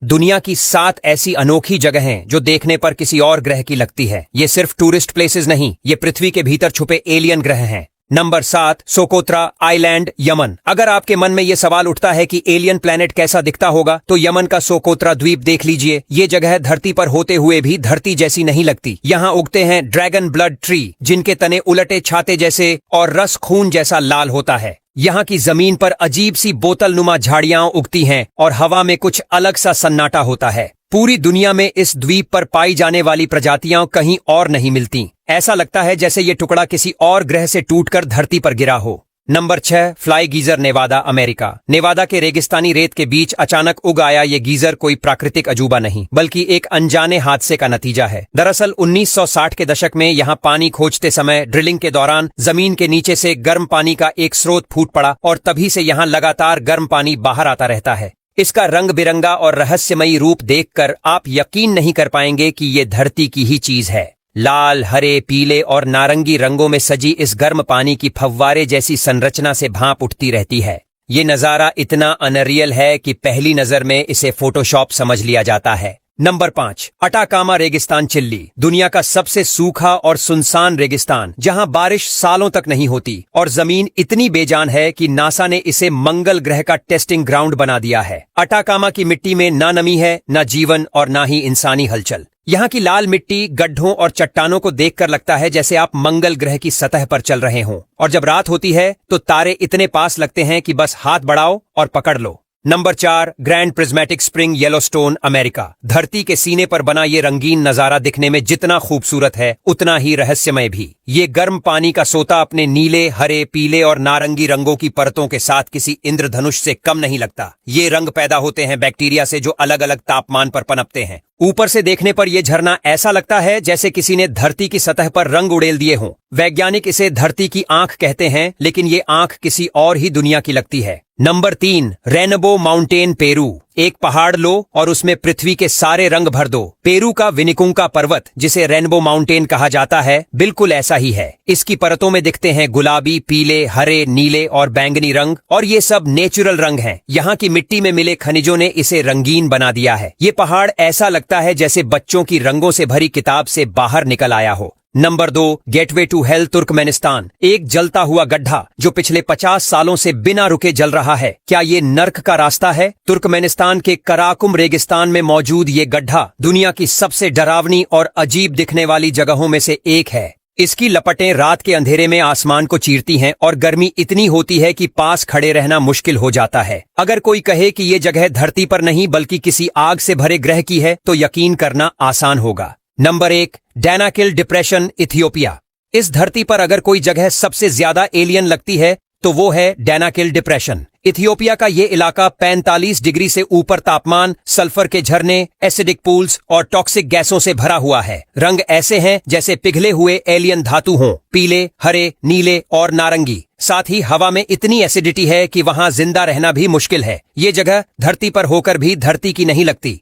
दुनिया की 7 ऐसी अनोखी जगहें जो देखने पर किसी और ग्रह की लगती है। ये सिर्फ टूरिस्ट प्लेसेस नहीं, ये पृथ्वी के भीतर छुपे एलियन ग्रह हैं। Number 7, Socotra island, Yemen. अगर आपके मन में ये सवाल उठता है कि एलियन प्लेनेट कैसा दिखता होगा, तो यमन का सोकोत्रा द्वीप देख लीजिए। ये जगह धरती पर होते हुए भी धरती जैसी नहीं लगती। यहाँ उगते हैं ड्रैगन ब्लड ट्री, जिनके तने उलटे छाते जैसे और रस खून जैसा लाल होता है। यहाँ की जमीन पर अजीब सी बोतल नुमा झाड़ियां उगती हैं और हवा में कुछ अलग सा सन्नाटा होता है। पूरी दुनिया में इस द्वीप पर पाई जाने वाली प्रजातियां कहीं और नहीं मिलती। ऐसा लगता है जैसे ये टुकड़ा किसी और ग्रह से टूटकर धरती पर गिरा हो। Number 6, fly geyser, Nevada, America. Nevada के रेगिस्तानी रेत के बीच अचानक उग आया ये गीजर कोई प्राकृतिक अजूबा नहीं, बल्कि एक अनजाने हादसे का नतीजा है। दरअसल 1960 के दशक में यहाँ पानी खोजते समय ड्रिलिंग के दौरान जमीन के नीचे से गर्म पानी का एक स्रोत फूट पड़ा और तभी से यहाँ लगातार गर्म पानी बाहर आता रहता है। इसका रंग बिरंगा और रहस्यमयी रूप देखकर आप यकीन नहीं कर पाएंगे कि ये धरती की ही चीज है। लाल, हरे, पीले और नारंगी रंगों में सजी इस गर्म पानी की फव्वारे जैसी संरचना से भांप उठती रहती है। ये नजारा इतना अनरियल है कि पहली नजर में इसे फोटोशॉप समझ लिया जाता है। नंबर 5, अटाकामा रेगिस्तान, चिली। दुनिया का सबसे सूखा और सुनसान रेगिस्तान, जहां बारिश सालों तक नहीं होती और जमीन इतनी बेजान है कि नासा ने इसे मंगल ग्रह का टेस्टिंग ग्राउंड बना दिया है। अटाकामा की मिट्टी में ना नमी है, ना जीवन और ना ही इंसानी हलचल। यहाँ की लाल मिट्टी, गड्ढों और चट्टानों को देखकर लगता है जैसे आप मंगल ग्रह की सतह पर चल रहे हों। और जब रात होती है तो तारे इतने पास लगते हैं कि बस हाथ बढ़ाओ और पकड़ लो। Number 4, grand prismatic spring, Yellowstone, America. धरती के सीने पर बना ये रंगीन नजारा दिखने में जितना खूबसूरत है, उतना ही रहस्यमय भी। ये गर्म पानी का सोता अपने नीले, हरे, पीले और नारंगी रंगों की परतों के साथ किसी इंद्रधनुष से कम नहीं लगता। ये रंग पैदा होते हैं बैक्टीरिया से जो अलग अलग तापमान पर पनपते हैं। ऊपर से देखने पर यह झरना ऐसा लगता है जैसे किसी ने धरती की सतह पर रंग उड़ेल दिए हों। वैज्ञानिक इसे धरती की आंख कहते हैं, लेकिन ये आंख किसी और ही दुनिया की लगती है। Number 3, rainbow mountain, Peru. एक पहाड़ लो और उसमें पृथ्वी के सारे रंग भर दो। पेरू का विनिकुंका पर्वत, जिसे रेनबो माउंटेन कहा जाता है, बिल्कुल ऐसा ही है। इसकी परतों में दिखते हैं गुलाबी, पीले, हरे, नीले और बैंगनी रंग, और ये सब नेचुरल रंग हैं। यहाँ की मिट्टी में मिले खनिजों ने इसे रंगीन बना दिया है। ये पहाड़ ऐसा लगता है जैसे बच्चों की रंगों से भरी किताब से बाहर निकल आया हो। Number 2, gateway to hell, Turkmenistan. एक जलता हुआ गड्ढा जो पिछले 50 सालों से बिना रुके जल रहा है। क्या ये नर्क का रास्ता है? तुर्कमेनिस्तान के कराकुम रेगिस्तान में मौजूद ये गड्ढा दुनिया की सबसे डरावनी और अजीब दिखने वाली जगहों में से एक है। इसकी लपटें रात के अंधेरे में आसमान को चीरती हैं और गर्मी इतनी होती है कि पास खड़े रहना मुश्किल हो जाता है। अगर कोई कहे कि ये जगह धरती पर नहीं बल्कि किसी आग से भरे ग्रह की है, तो यकीन करना आसान होगा। Number 1, Danakil depression, Ethiopia. इस धरती पर अगर कोई जगह सबसे ज्यादा एलियन लगती है तो वो है डैनाकिल डिप्रेशन। इथियोपिया का ये इलाका 45 डिग्री से ऊपर तापमान, सल्फर के झरने, एसिडिक पूल्स और टॉक्सिक गैसों से भरा हुआ है। रंग ऐसे हैं जैसे पिघले हुए एलियन धातु हों, पीले, हरे, नीले और नारंगी। साथ ही हवा में इतनी एसिडिटी है कि वहां जिंदा रहना भी मुश्किल है। ये जगह धरती पर होकर भी धरती की नहीं लगती।